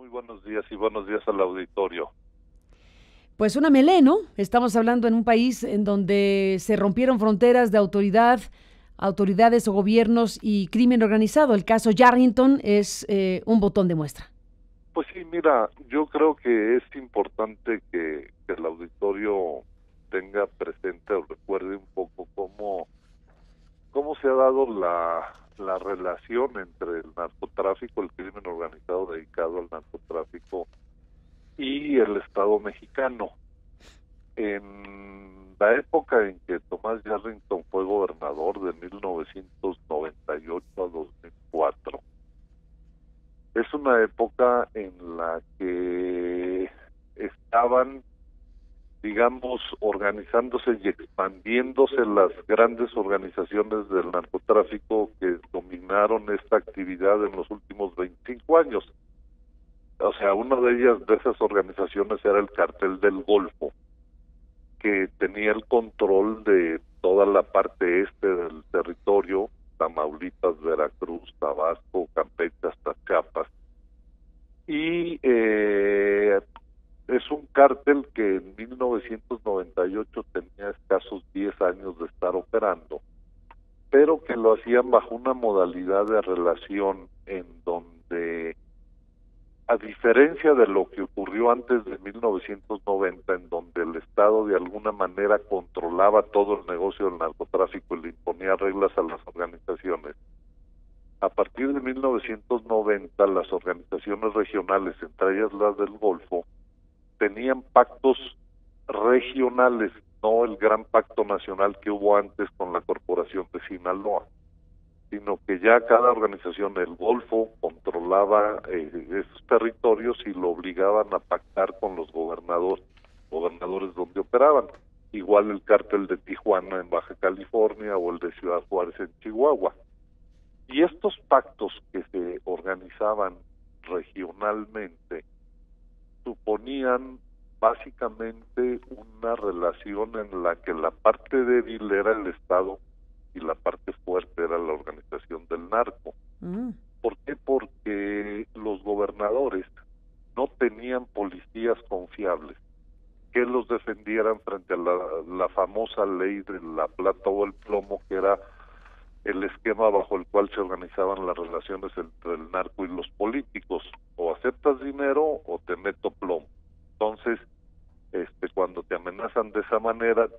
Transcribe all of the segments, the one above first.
buenos días y buenos días al auditorio. Pues una melé, ¿no? Estamos hablando en un país en donde se rompieron fronteras de autoridades o gobiernos y crimen organizado. El caso Yarrington es un botón de muestra. Pues sí, mira, yo creo que es importante que el auditorio tenga presente o recuerde un poco cómo se ha dado la relación entre el narcotráfico, el crimen organizado dedicado al narcotráfico y el Estado mexicano. En la época en que Tomás Yarrington fue gobernador de 1998 a 2004, es una época en la que estaban, digamos, organizándose y expandiéndose las grandes organizaciones del narcotráfico que dominaron esta actividad en los últimos 25 años. O sea, una de ellas, de esas organizaciones, era el Cártel del Golfo, que tenía el control de toda la parte este del territorio: Tamaulipas, Veracruz, Tabasco, Campeche, hasta Chiapas. Y es un cártel que en 1998 tenía escasos 10 años de estar operando, pero que lo hacían bajo una modalidad de relación en donde, a diferencia de lo que ocurrió antes de 1990, en donde el Estado de alguna manera controlaba todo el negocio del narcotráfico y le imponía reglas a las organizaciones, a partir de 1990 las organizaciones regionales, entre ellas las del Golfo, tenían pactos regionales, no el gran pacto nacional que hubo antes con la Corporación de Sinaloa, sino que ya cada organización del Golfo controlaba esos territorios y lo obligaban a pactar con los gobernadores donde operaban. Igual el cártel de Tijuana en Baja California o el de Ciudad Juárez en Chihuahua. Y estos pactos que se organizaban regionalmente suponían básicamente una relación en la que la parte débil era el Estado y la parte fuerte era la organización del narco. Mm. ¿Por qué? Porque los gobernadores no tenían policías confiables que los defendieran frente a la famosa ley de la plata o el plomo, que era el esquema bajo el cual se organizaban las relaciones entre el narco y los políticos: o aceptas dinero o te meto plomo. Entonces, cuando te amenazan de esa manera,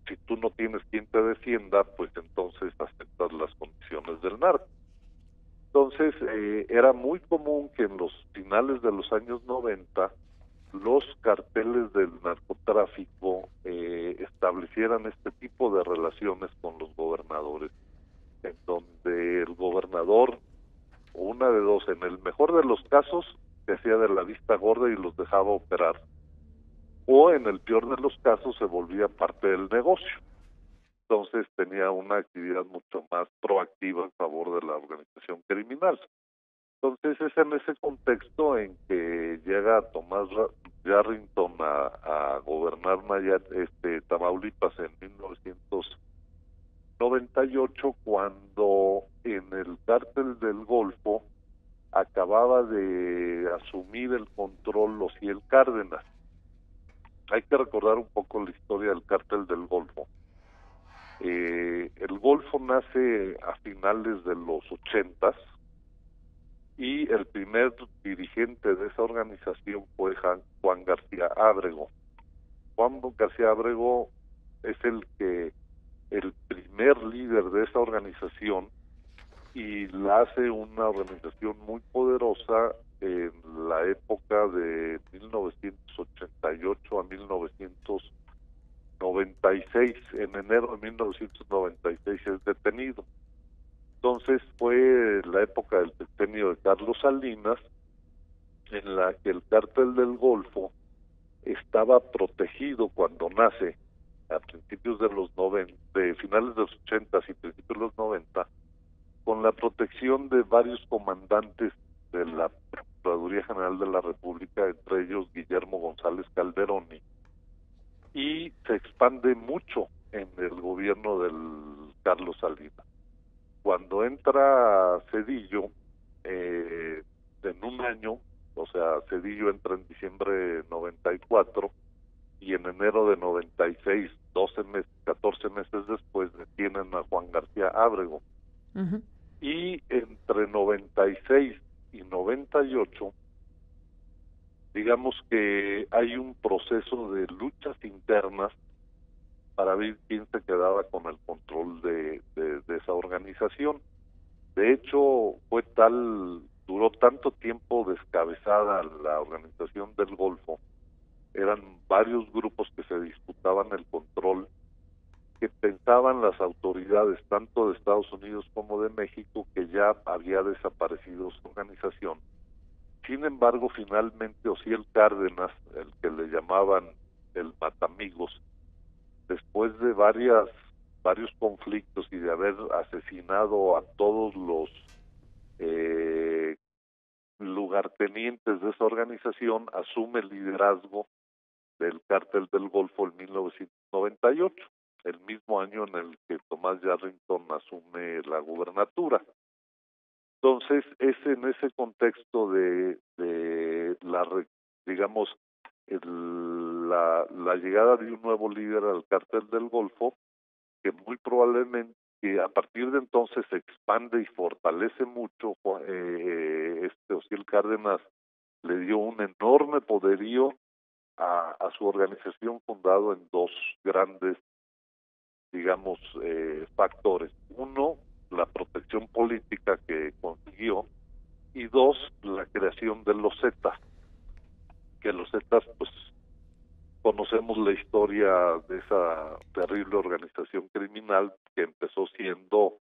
si tú no tienes quien te defienda, pues entonces aceptas las condiciones del narco. Entonces, era muy común que en los finales de los años 90 los carteles del narcotráfico establecieran este tipo de relaciones con los gobernadores, en donde el gobernador, una de dos, en el mejor de los casos, se hacía de la vista gorda y los dejaba operar, o en el peor de los casos se volvía parte del negocio. Entonces tenía una actividad mucho más proactiva en favor de la organización criminal. Entonces es en ese contexto en que llega Tomás Yarrington a gobernar Tamaulipas en 1998, cuando en el cártel del Golfo acababa de asumir el control Ociel Cárdenas. Hay que recordar un poco la historia del cártel del Golfo. El Golfo nace a finales de los 80 y el primer dirigente de esa organización fue Juan García Ábrego. Juan García Ábrego es el primer líder de esa organización, y la hace una organización muy poderosa en la época de 1988 a 1996. En enero de 1996 es detenido. Entonces fue la época del sexenio de Carlos Salinas, en la que el cártel del Golfo estaba protegido cuando nace, a principios de los 90, de finales de los 80 y principios de los 90, con la protección de varios comandantes de la Procuraduría General de la República, entre ellos Guillermo González Calderoni, y se expande mucho en el gobierno del Carlos Salinas. Cuando entra Cedillo, en un año o sea, Zedillo entra en diciembre de 94 y en enero de 96, 12 meses, 14 meses después, detienen a Juan García Ábrego. Ujú. Y entre 96 y 98, digamos que hay un proceso de luchas internas para ver quién se quedaba con el control de esa organización. De hecho, duró tanto tiempo descabezada la organización del Golfo, eran varios grupos que se disputaban el control, que pensaban las autoridades, tanto de Estados Unidos como de México, que ya había desaparecido su organización. Sin embargo, finalmente Osiel Cárdenas, el que le llamaban el Matamigos, después de varios conflictos y de haber asesinado a todos los lugartenientes de esa organización, asume el liderazgo del Cártel del Golfo en 1998, el mismo año en el que Tomás Yarrington asume la gubernatura. Entonces, es en ese contexto de digamos, la llegada de un nuevo líder al Cártel del Golfo, que muy probablemente que a partir de entonces se expande y fortalece mucho. Osiel Cárdenas le dio un enorme poderío a su organización, fundado en dos grandes, digamos, factores. Uno, la protección política que consiguió, y dos, la creación de los Zetas, que los Zetas, pues, conocemos la historia de esa terrible organización criminal que empezó siendo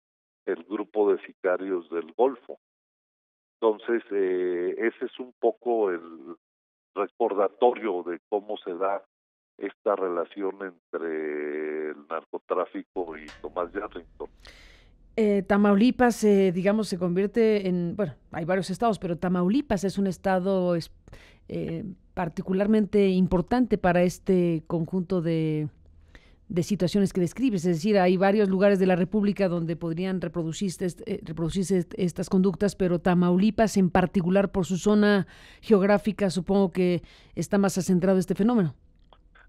el grupo de sicarios del Golfo. Entonces, ese es un poco el recordatorio de cómo se da esta relación entre el narcotráfico y Tomás Yarrington. Tamaulipas, digamos, se convierte en, bueno, hay varios estados, pero Tamaulipas es un estado particularmente importante para este conjunto de situaciones que describes. Es decir, hay varios lugares de la República donde podrían reproducirse estas conductas, pero Tamaulipas en particular, por su zona geográfica, supongo que está más acentrado este fenómeno.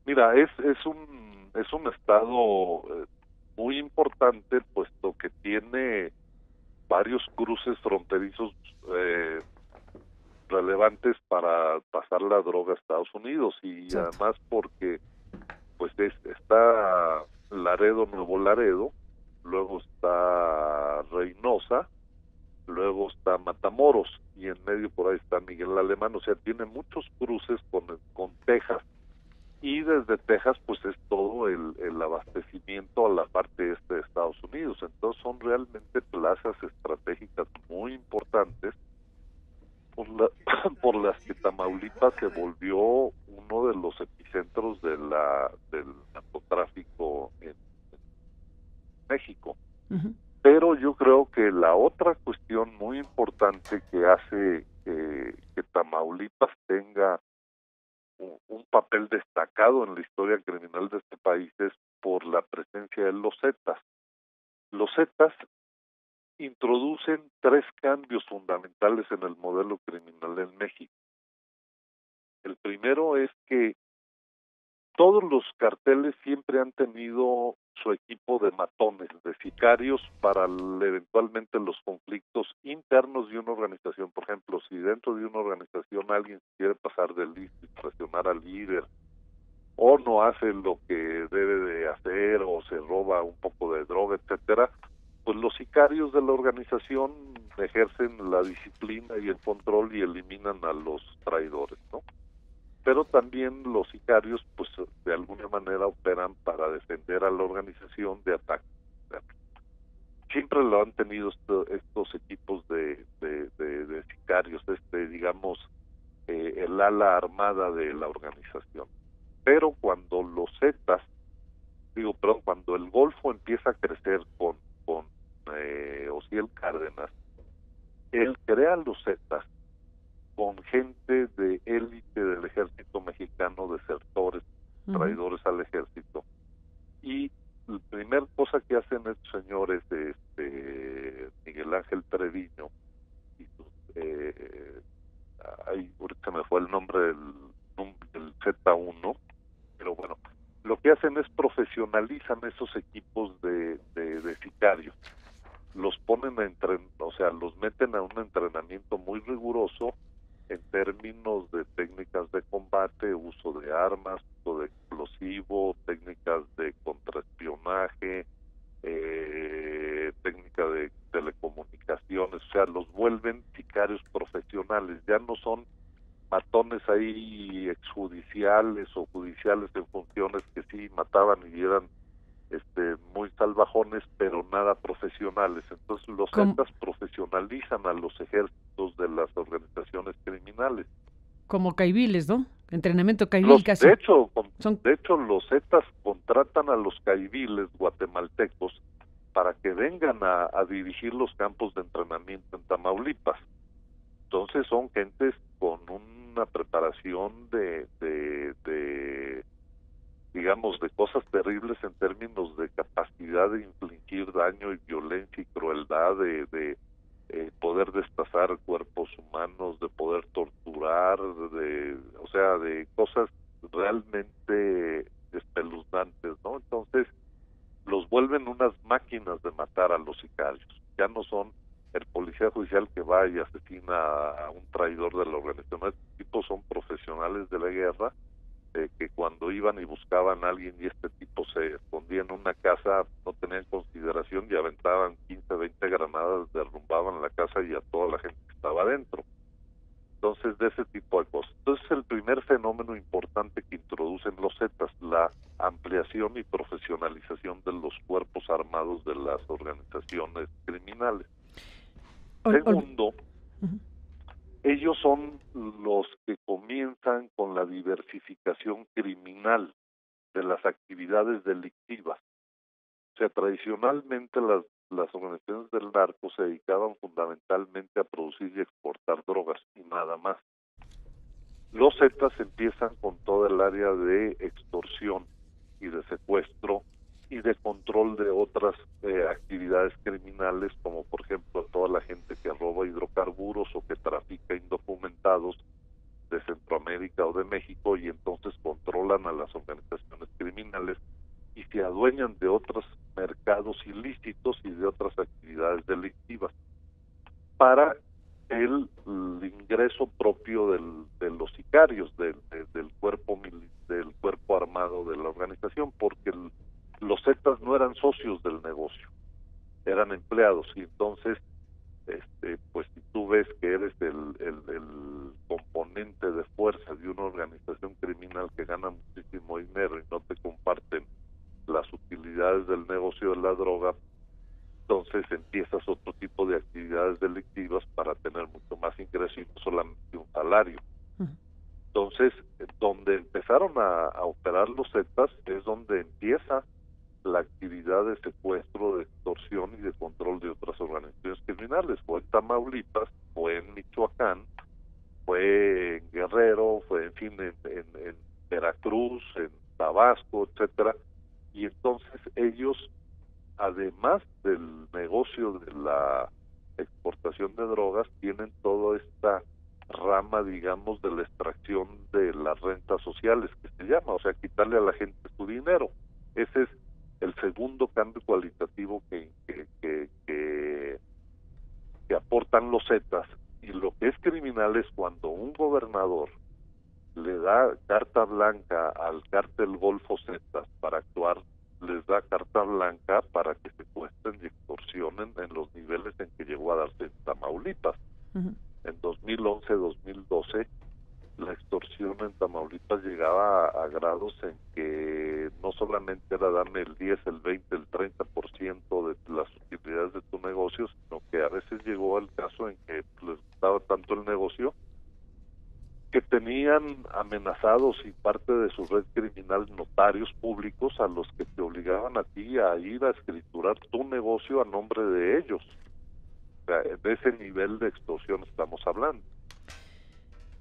Mira, es un estado muy importante, puesto que tiene varios cruces fronterizos relevantes para pasar la droga a Estados Unidos, y Exacto. además porque pues está Laredo, Nuevo Laredo, luego está Reynosa, luego está Matamoros, y en medio por ahí está Miguel Alemán. O sea, tiene muchos cruces con Texas, y desde Texas pues es todo el abastecimiento a la parte este de Estados Unidos. Entonces son realmente plazas estratégicas muy importantes por las que Tamaulipas se volvió uno de los epicentros del narcotráfico en México. Uh-huh. Pero yo creo que la otra cuestión muy importante que hace que Tamaulipas tenga un papel destacado en la historia criminal de este país es por la presencia de los Zetas. Los Zetas introducen tres cambios fundamentales en el modelo criminal en México. El primero es que todos los carteles siempre han tenido su equipo de matones, de sicarios, para eventualmente los conflictos internos de una organización. Por ejemplo, si dentro de una organización alguien quiere pasar de listo y presionar al líder, o no hace lo que debe de hacer, o se roba un poco de droga, etcétera, pues los sicarios de la organización ejercen la disciplina y el control y eliminan a los traidores, ¿no? Pero también los sicarios, pues de alguna manera operan para defender a la organización de ataques. Siempre lo han tenido estos equipos de sicarios, digamos, el ala armada de la organización. Pero cuando cuando el Golfo empieza a crecer con Osiel Cárdenas, él crea los Zetas con gente de élite del ejército mexicano, desertores, traidores al ejército. Y la primera cosa que hacen estos señores, Miguel Ángel Treviño y ahorita fue el nombre del Z1, pero bueno, lo que hacen es profesionalizan esos equipos de sicarios, los ponen los meten a un entrenamiento muy riguroso en términos de técnicas de combate, uso de armas, uso de explosivo, técnicas de contraespionaje, técnica de telecomunicaciones, o sea, los vuelven sicarios profesionales, ya no son matones ahí exjudiciales o judiciales en funciones que sí mataban y eran muy salvajones, pero nada profesionales. Entonces los Zetas profesionalizan a los ejércitos de las organizaciones criminales. Como caiviles, ¿no? Entrenamiento caibil casi. De hecho, los Zetas contratan a los caiviles guatemaltecos para que vengan a dirigir los campos de entrenamiento en Tamaulipas. Entonces son gentes con una preparación digamos, de cosas terribles en términos de capacidad de infligir daño y violencia y crueldad, de poder destazar cuerpos humanos, de poder torturar, de cosas realmente espeluznantes, ¿no? Entonces los vuelven unas máquinas de matar a los sicarios. Ya no son el policía judicial que va y asesina a un traidor de la organización. Estos tipos son profesionales de la guerra, que cuando iban y buscaban a alguien y este tipo se escondía en una casa, no tenían consideración y aventaban 15, 20 granadas, derrumbaban la casa y a toda la gente que estaba adentro. Entonces, de ese tipo de cosas. Entonces, el primer fenómeno importante que introducen los Zetas, la ampliación y profesionalización de los cuerpos armados de las organizaciones criminales. Segundo, ellos son los que comienzan con la diversificación criminal de las actividades delictivas. O sea, tradicionalmente las organizaciones del narco se dedicaban fundamentalmente a producir y exportar drogas y nada más. Los Zetas empiezan con toda el área de extorsión y de secuestro y de control de otras actividades criminales, como por ejemplo toda la gente que roba hidrocarburos o que trafica indocumentados de Centroamérica o de México, y entonces controlan a las organizaciones criminales y se adueñan de otros mercados ilícitos y de otras actividades delictivas para el ingreso propio de los sicarios del cuerpo armado de la organización, porque los Zetas no eran socios del negocio, eran empleados, y entonces pues si tú ves que eres el componente de fuerza de una organización criminal que gana muchísimo dinero y no te comparten las utilidades del negocio de la droga, entonces empiezas otro tipo de actividades delictivas para tener mucho más ingreso y no solamente un salario. Entonces, donde empezaron a operar los Zetas es donde empieza la actividad de secuestro, de extorsión y de control de otras organizaciones criminales. Fue en Tamaulipas, fue en Michoacán, fue en Guerrero, fue en Veracruz, en Tabasco, etcétera. Y entonces ellos, además del negocio de la exportación de drogas, tienen toda esta rama, digamos, de la extracción de las rentas sociales, que se llama, o sea, quitarle a la gente su dinero. Ese es el segundo cambio cualitativo que aportan los Zetas. Y lo que es criminal es cuando un gobernador le da carta blanca al cártel Golfo Zetas para actuar, les da carta blanca para que secuestren y extorsionen en los niveles en que llegó a darse en Tamaulipas. En 2011, 2012, la extorsión en Tamaulipas llegaba a grados en que no solamente era darme el 10, el 20, el 30% de las utilidades de tu negocio, sino que a veces llegó al caso en que les gustaba tanto el negocio que tenían amenazados y parte de su red criminal notarios públicos a los que te obligaban a ti a ir a escriturar tu negocio a nombre de ellos. O sea, de ese nivel de extorsión estamos hablando.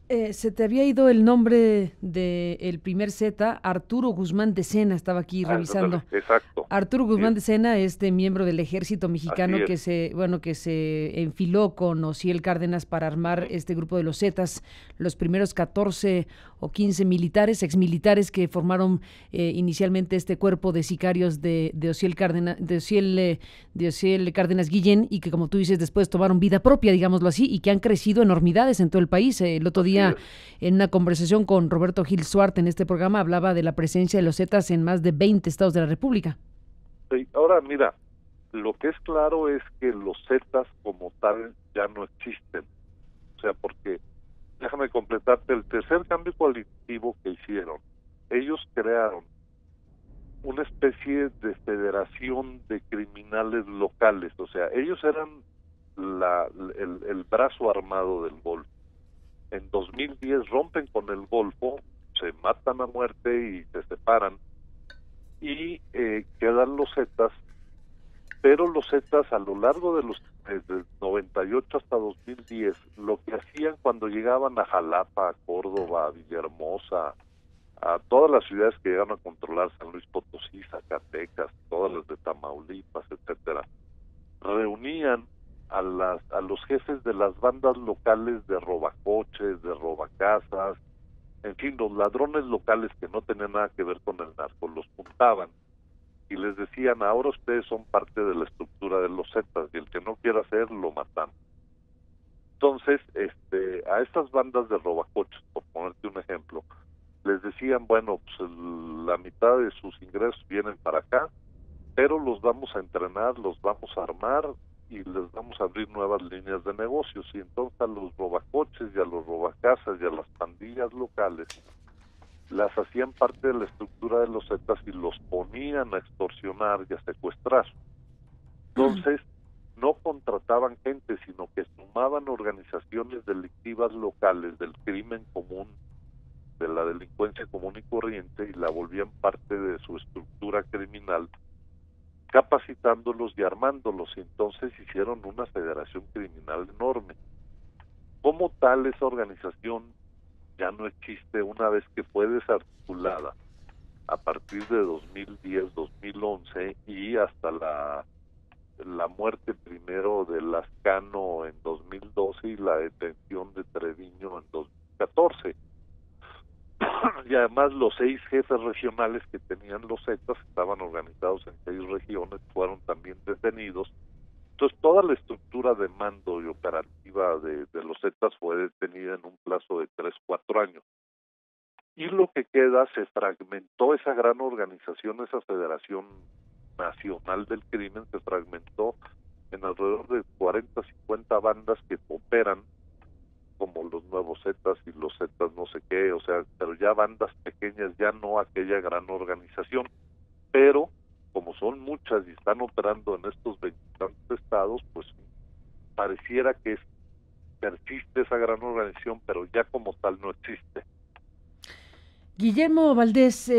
Se te había ido el nombre de el primer Z, Arturo Guzmán de Sena, estaba aquí revisando. Exacto. Arturo Sí, Guzmán de Sena, este miembro del ejército así mexicano es. que se enfiló con Ociel Cárdenas para armar Ujú. este grupo de los Zetas, los primeros 14 o 15 militares, exmilitares que formaron inicialmente este cuerpo de sicarios de Ociel Cárdenas, de Ociel Cárdenas Guillén, y que, como tú dices, después tomaron vida propia, digámoslo así, y que han crecido enormidades en todo el país. El otro Así día, es. en una conversación con Roberto Gil Suart en este programa, hablaba de la presencia de los Zetas en más de 20 estados de la República. Sí, ahora mira, lo que es claro es que los Zetas como tal ya no existen. O sea, porque, déjame completarte, el tercer cambio cualitativo que hicieron, ellos crearon una especie de federación de criminales locales. O sea, ellos eran el brazo armado del Golfo. En 2010 rompen con el Golfo, se matan a muerte y se separan, y quedan los Zetas. Pero los Zetas a lo largo de desde 98 hasta 2010, lo que hacían cuando llegaban a Jalapa, a Córdoba, a Villahermosa, a todas las ciudades que llegaron a controlar, San Luis Potosí, Zacatecas, todas las de Tamaulipas, etcétera, reunían a los jefes de las bandas locales de robacoches, de robacasas, en fin, los ladrones locales que no tenían nada que ver con el narco, los juntaban y les decían: ahora ustedes son parte de la estructura de los Zetas y el que no quiera hacer lo matamos. Entonces, a estas bandas de robacoches, por ponerte un ejemplo, les decían: bueno, pues la mitad de sus ingresos vienen para acá, pero los vamos a entrenar, los vamos a armar y les vamos a abrir nuevas líneas de negocios. Y entonces a los robacoches y a los robacasas y a las pandillas locales las hacían parte de la estructura de los Zetas y los ponían a extorsionar y a secuestrar. Entonces, no contrataban gente, sino que sumaban organizaciones delictivas locales del crimen común, de la delincuencia común y corriente, y la volvían parte de su estructura criminal, capacitándolos y armándolos, y entonces hicieron una federación criminal enorme. Como tal, esa organización ya no existe una vez que fue desarticulada a partir de 2010, 2011 y hasta la muerte primero de Lascano en 2012 y la detención de Treviño en 2014. Y además los 6 jefes regionales que tenían los Zetas estaban organizados en 6 regiones, fueron también detenidos. Entonces toda la estructura de mando y operativa de los Zetas fue detenida en un plazo de 3-4 años. Y lo que queda, se fragmentó esa gran organización, esa Federación Nacional del Crimen, se fragmentó en alrededor de 40-50 bandas que operan como los nuevos Zetas y los Zetas no sé qué, o sea, pero ya bandas pequeñas, ya no aquella gran organización. Pero como son muchas y están operando en estos 20 estados, pues pareciera que persiste esa gran organización, pero ya como tal no existe. Guillermo Valdés,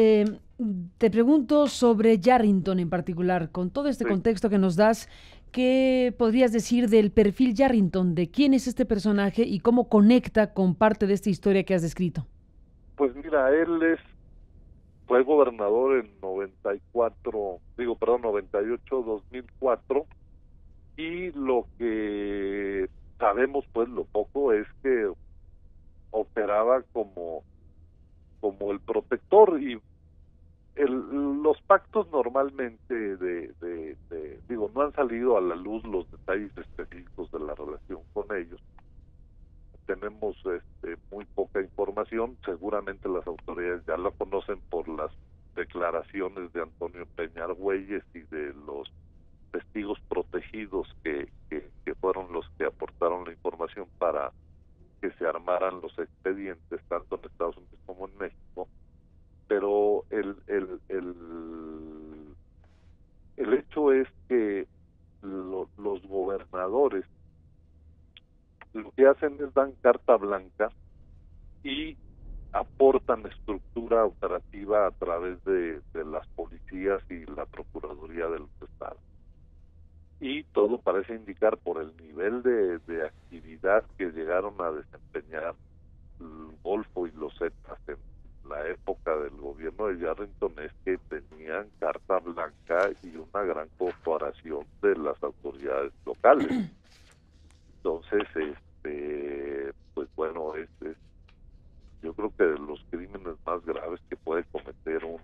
te pregunto sobre Yarrington en particular. Con todo este Sí. contexto que nos das, ¿qué podrías decir del perfil Yarrington? ¿De quién es este personaje y cómo conecta con parte de esta historia que has descrito? Pues mira, fue gobernador en 98, 2004, y lo que sabemos, pues lo poco, es que operaba como el protector. Y los pactos normalmente digo, no han salido a la luz los detalles específicos de la relación con ellos. Tenemos muy poca información, seguramente las autoridades ya la conocen por las declaraciones de Antonio Peña Argüelles y de los testigos protegidos que fueron los que aportaron la información para que se armaran los expedientes tanto en Estados Unidos como en México. Pero el hecho es que los gobernadores lo que hacen es dan carta blanca y aportan estructura operativa a través de las policías y la Procuraduría de los Estados. Y todo parece indicar, por el nivel de actividad que llegaron a desempeñar, Golfo y los Zetas en la época del gobierno de Yarrington es que tenían carta blanca y una gran cooperación de las autoridades locales. Entonces, pues bueno, yo creo que de los crímenes más graves que puede cometer un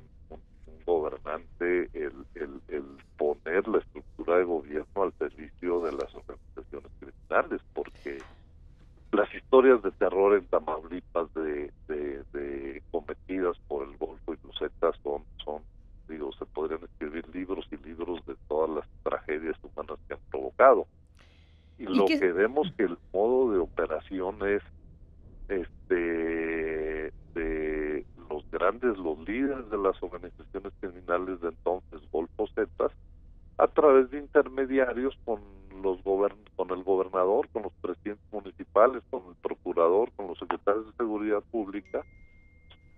gobernante, el poner la estructura de gobierno al servicio de las organizaciones criminales, porque las historias de terror en Tamaulipas de cometidas por el Golfo y los Zetas son, digo, se podrían escribir libros y libros de todas las tragedias humanas que han provocado. Y lo que vemos que el modo de operación es de los líderes de las organizaciones criminales de entonces, Golfo, Zetas, a través de intermediarios con el gobernador, con los presidentes municipales, con el procurador, con los secretarios de seguridad pública,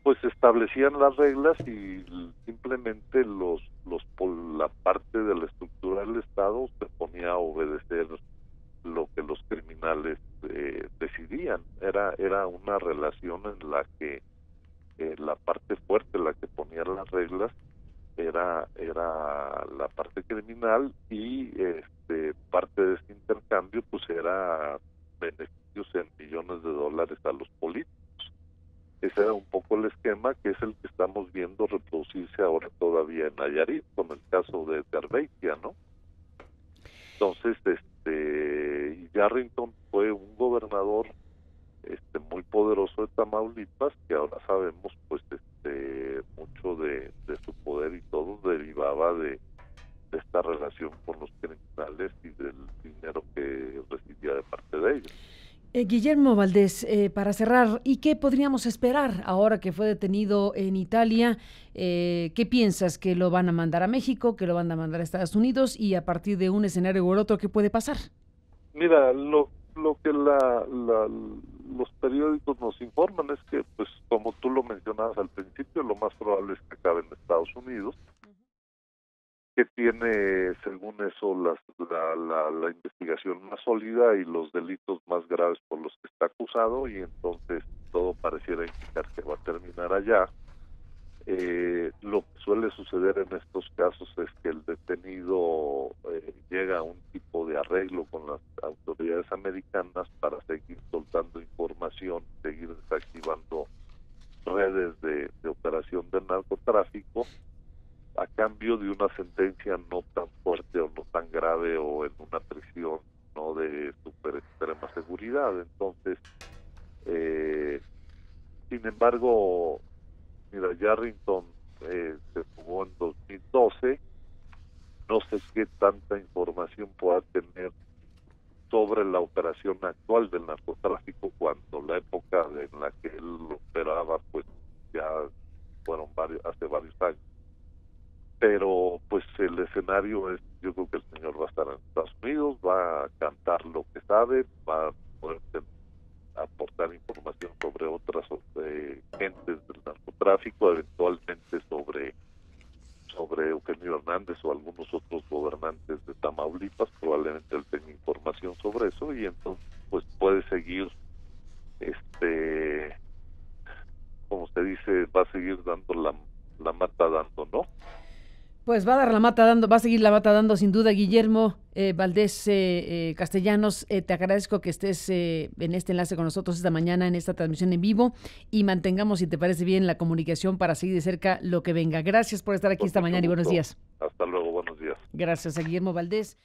pues establecían las reglas y simplemente la parte de la estructura del Estado se ponía a obedecer lo que los criminales decidían. Era una relación en la que la parte fuerte, la que ponía las reglas, era la parte criminal, y parte de este intercambio pues era beneficios en millones de dólares a los políticos. Ese era un poco el esquema, que es el que estamos viendo reproducirse ahora todavía en Nayarit, con el caso de Berbeitia, ¿no? Entonces, Yarrington fue un gobernador muy poderoso de Tamaulipas, que ahora sabemos pues mucho de su poder y todo derivaba de esta relación con los criminales y del dinero que recibía de parte de ellos. Guillermo Valdés, para cerrar, ¿y qué podríamos esperar ahora que fue detenido en Italia? ¿Qué piensas? ¿Que lo van a mandar a México? ¿Que lo van a mandar a Estados Unidos? Y a partir de un escenario u otro, ¿qué puede pasar? Mira, lo que los periódicos nos informan es que, pues, como tú lo mencionabas al principio, lo más probable es que acabe en Estados Unidos, que tiene, según eso, la investigación más sólida y los delitos más graves por los que está acusado, y entonces todo pareciera indicar que va a terminar allá. Lo que suele suceder en estos casos es que el detenido llega a un tipo de arreglo con las autoridades americanas para seguir soltando información, seguir desactivando redes de operación del narcotráfico, a cambio de una sentencia no tan fuerte o no tan grave, o en una prisión no de super extrema seguridad. Entonces, sin embargo, mira, Yarrington se fugó en 2012, no sé qué tanta información pueda tener sobre la operación actual del narcotráfico, cuando la época en la que él operaba pues ya fueron hace varios años. Pero pues el escenario es, yo creo que el señor va a estar en Estados Unidos, va a cantar lo que sabe, va a poder aportar información sobre otras gentes del narcotráfico, eventualmente sobre Eugenio Hernández o algunos otros gobernantes de Tamaulipas. Probablemente él tenga información sobre eso, y entonces pues puede seguir, como se dice, va a seguir dando la mata dando, ¿no? Pues va a dar la mata dando, va a seguir la mata dando sin duda. Guillermo Valdés Castellanos, te agradezco que estés en este enlace con nosotros esta mañana en esta transmisión en vivo, y mantengamos, si te parece bien, la comunicación para seguir de cerca lo que venga. Gracias por estar aquí esta mañana y buenos días. Hasta luego, buenos días. Gracias a Guillermo Valdés.